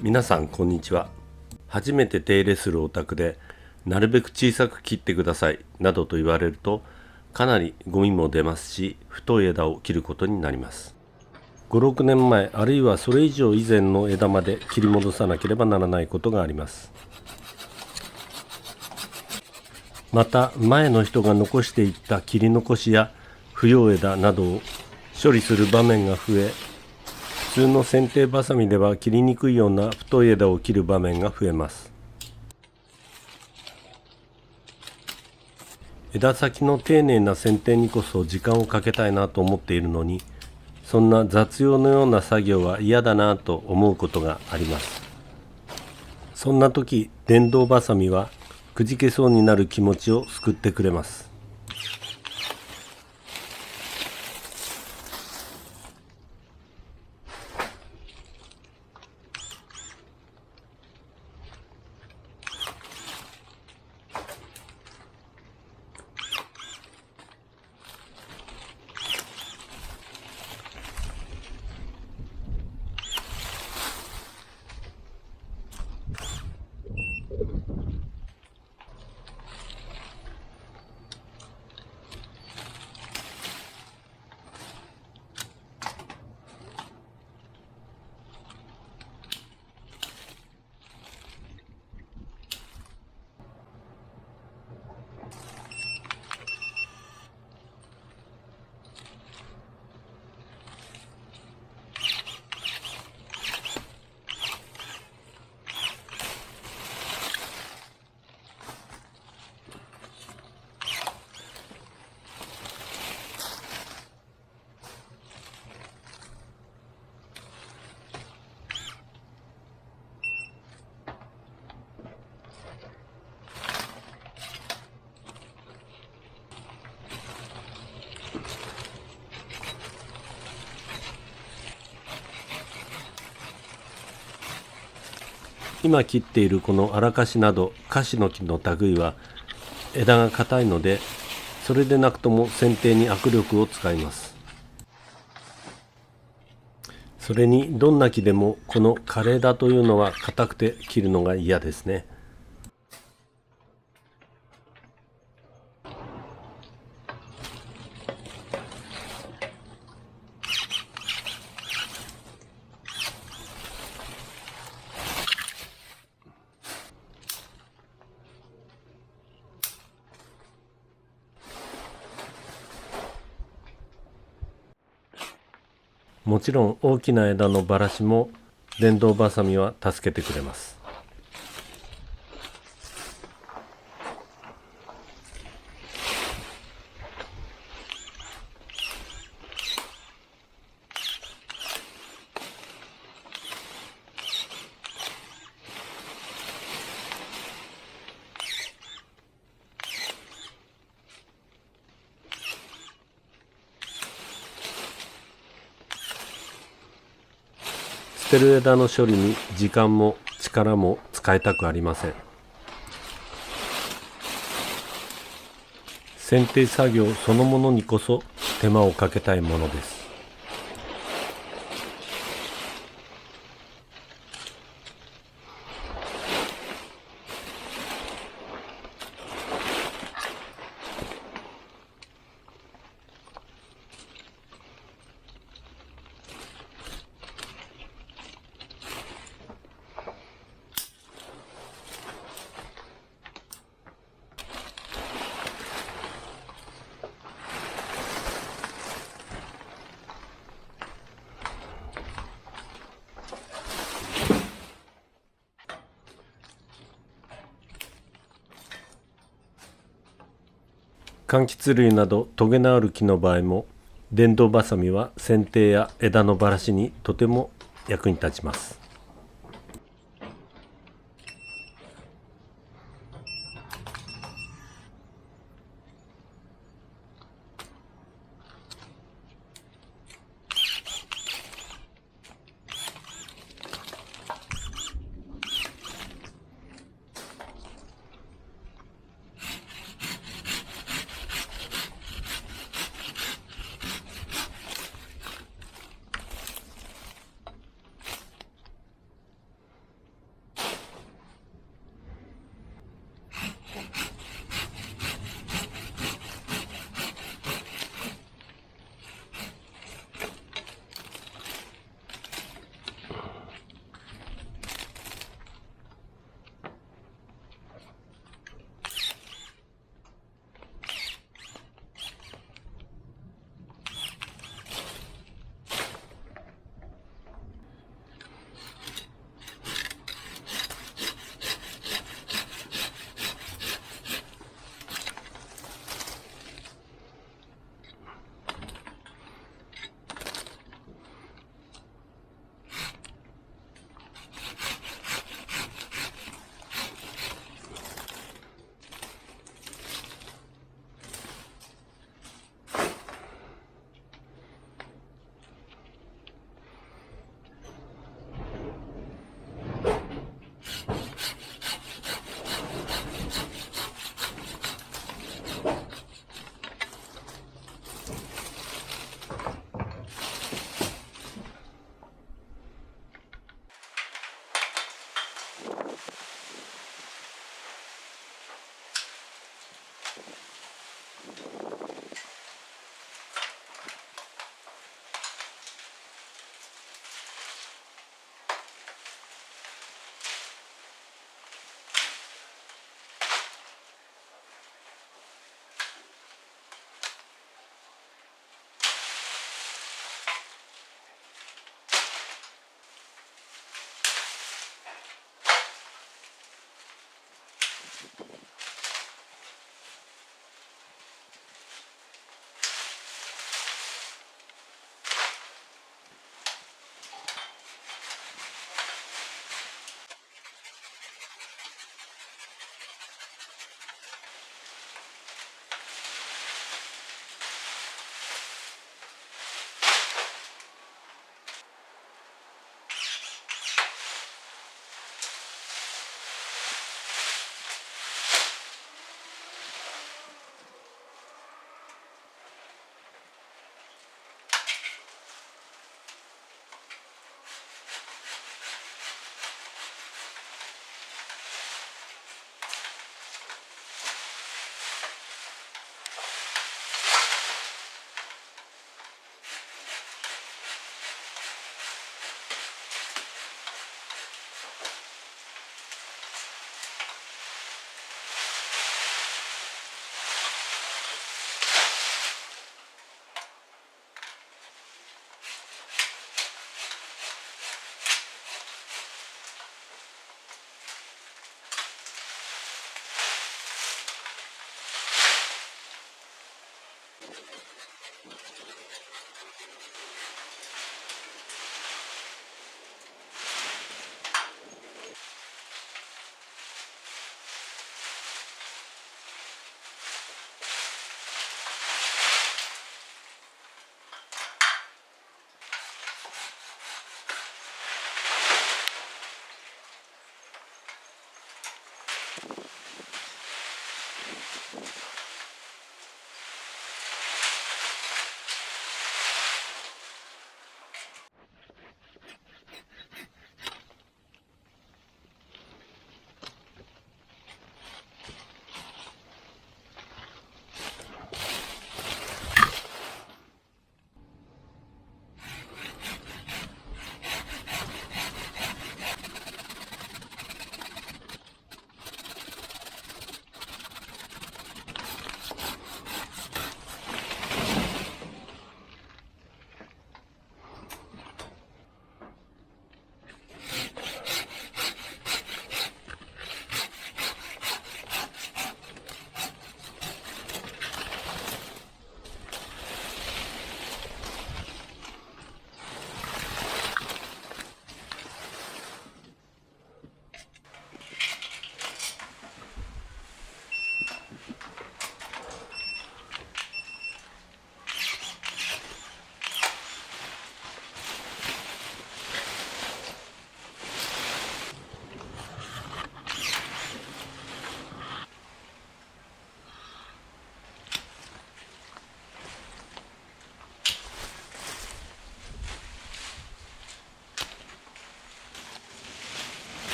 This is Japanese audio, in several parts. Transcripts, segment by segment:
皆さんこんにちは。初めて手入れするお宅でなるべく小さく切ってくださいなどと言われると、かなりゴミも出ますし、太い枝を切ることになります。5、6年前あるいはそれ以上以前の枝まで切り戻さなければならないことがあります。また前の人が残していった切り残しや不要枝などを処理する場面が増え、普通の剪定バサミでは切りにくいような太い枝を切る場面が増えます。枝先の丁寧な剪定にこそ時間をかけたいなと思っているのに、そんな雑用のような作業は嫌だなと思うことがあります。そんな時、電動バサミはくじけそうになる気持ちを救ってくれます。今切っているこの荒樫など樫の木の類は枝が硬いので、それでなくとも剪定に握力を使います。それにどんな木でもこの枯れ枝というのは硬くて切るのが嫌ですね。もちろん大きな枝のばらしも電動バサミは助けてくれます。捨てる枝の処理に時間も力も使いたくありません。剪定作業そのものにこそ手間をかけたいものです。柑橘類などトゲのある木の場合も電動バサミは剪定や枝のばらしにとても役に立ちます。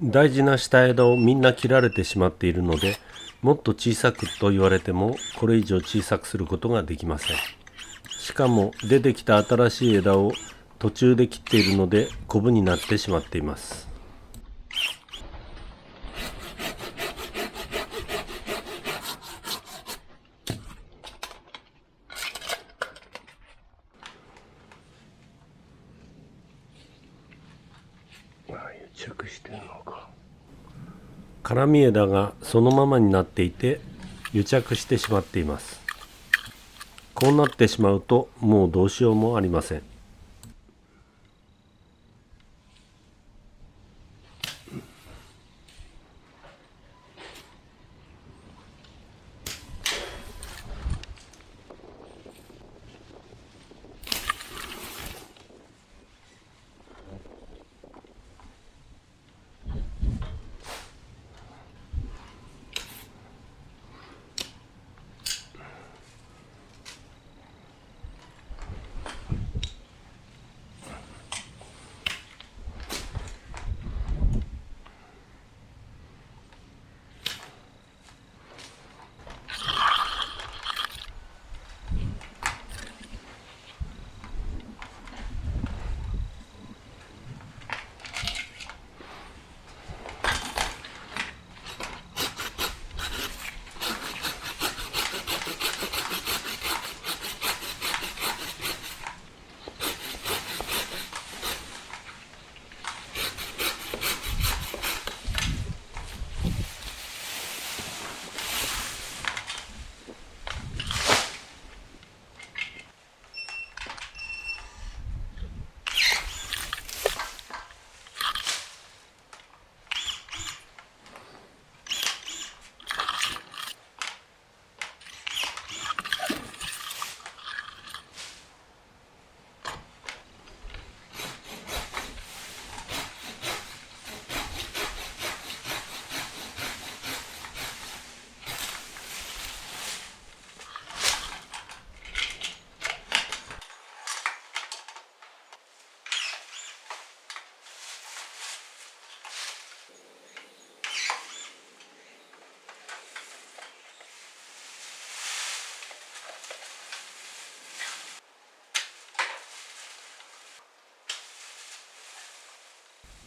大事な下枝をみんな切られてしまっているので、もっと小さくと言われてもこれ以上小さくすることができません。しかも出てきた新しい枝を途中で切っているのでコブになってしまっています。癒着してるのか。絡み枝がそのままになっていて癒着してしまっています。こうなってしまうともうどうしようもありません。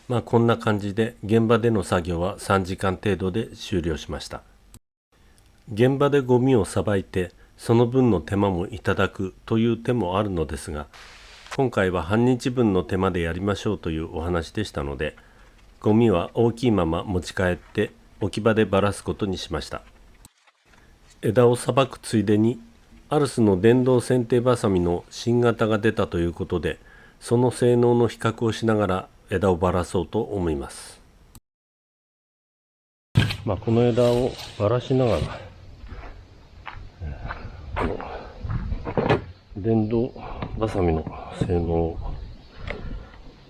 こんな感じで現場での作業は3時間程度で終了しました。現場でゴミをさばいてその分の手間もいただくという手もあるのですが、今回は半日分の手間でやりましょうというお話でしたので、ゴミは大きいまま持ち帰って置き場でばらすことにしました。枝をさばくついでにアルスの電動剪定バサミの新型が出たということで、その性能の比較をしながら枝をばらそうと思います。この枝をばらしながら、この電動バサミの性能を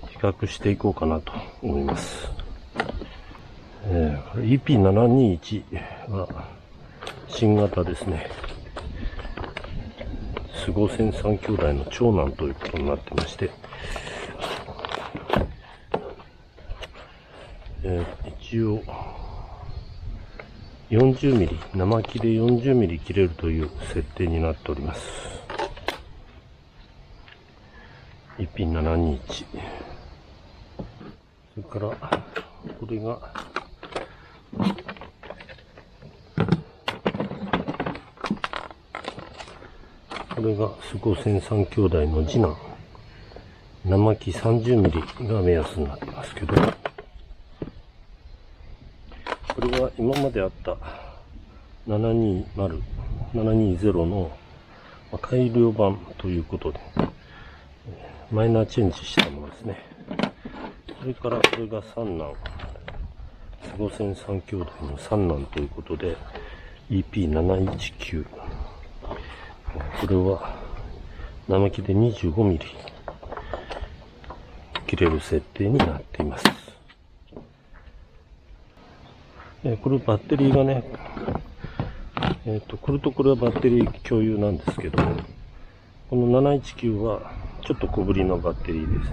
比較していこうかなと思います。EP721 は新型ですね。スゴセン3兄弟の長男ということになってまして、一応40ミリ、生木で40ミリ切れるという設定になっております。EP721。それから、これが、スゴセン3兄弟の次男。生木30ミリが目安になってますけど、これは今まであった720、720の改良版ということで、マイナーチェンジしたものですね。それからこれが三男、スゴセン3兄弟の三男ということで EP719、これは生木で25ミリ切れる設定になっています。これバッテリーがね、これとこれはバッテリー共有なんですけど、この719はちょっと小ぶりのバッテリーです。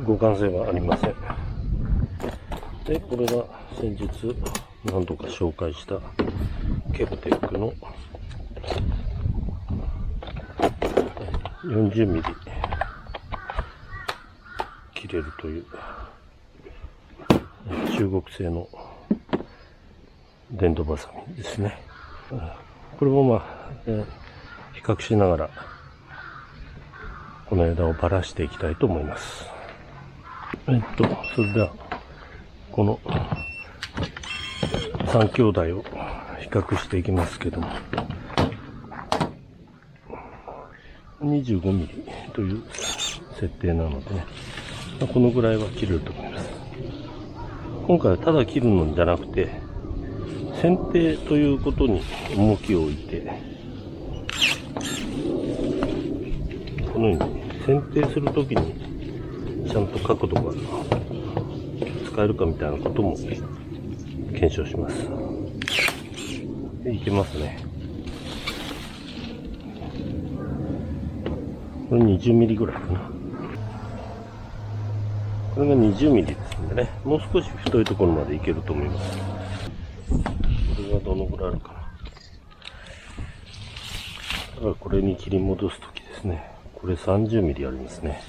互換性はありません。で、これが先日何度か紹介したケルテックの40ミリ切れるという中国製の電動バサミですね。これも比較しながらこの枝をばらしていきたいと思います。それではこの3兄弟を比較していきますけども、25ミリという設定なのでね、このぐらいは切れると思います。今回はただ切るのじゃなくて、剪定ということに重きを置いて、このように剪定するときにちゃんと角度が使えるかみたいなことも検証します。いけますね。これ20ミリぐらいかな。これが20ミリですんでね、もう少し太いところまでいけると思います。これがどのぐらいあるかな。だからこれに切り戻すときですね、これ30ミリありますね。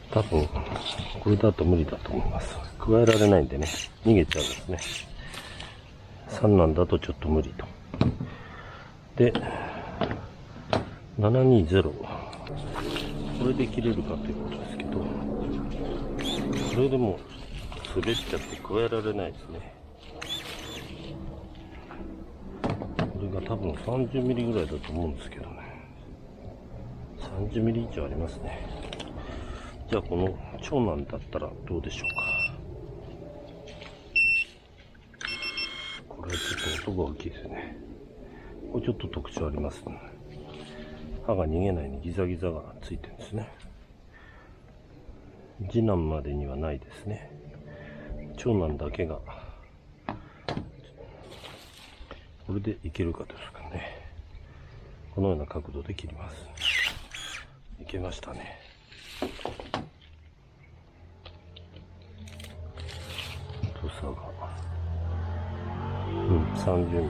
多分これだと無理だと思います。加えられないんでね、逃げちゃうんですね。3なんだとちょっと無理と。で、720、これで切れるかということですけど、これでも滑っちゃって加えられないですね。これが多分30ミリぐらいだと思うんですけどね。30ミリ以上ありますね。じゃあこの長男だったらどうでしょうか。これはちょっと音が大きいですね。これちょっと特徴ありますね。刃が逃げないようにギザギザがついてるんですね。次男までにはないですね。長男だけがこれでいけるかですかね。このような角度で切ります。いけましたね。太さが30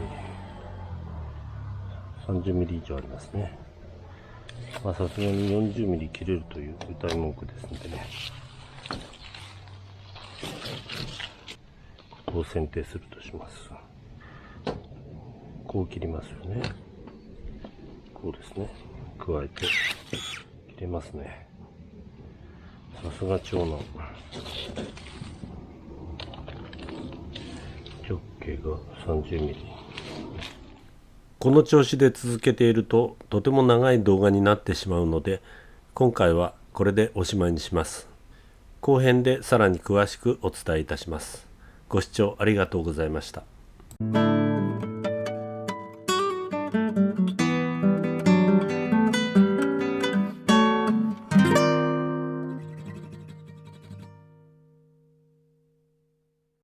ミリ以上ありますね。さすがに40ミリ切れるという歌い文句ですのでね、ここを選定するとします。こう切りますよね。こうですね。加えて切れますね。さすが長男。直径が30ミリ。この調子で続けているととても長い動画になってしまうので、今回はこれでおしまいにします。後編でさらに詳しくお伝えいたします。ご視聴ありがとうございました。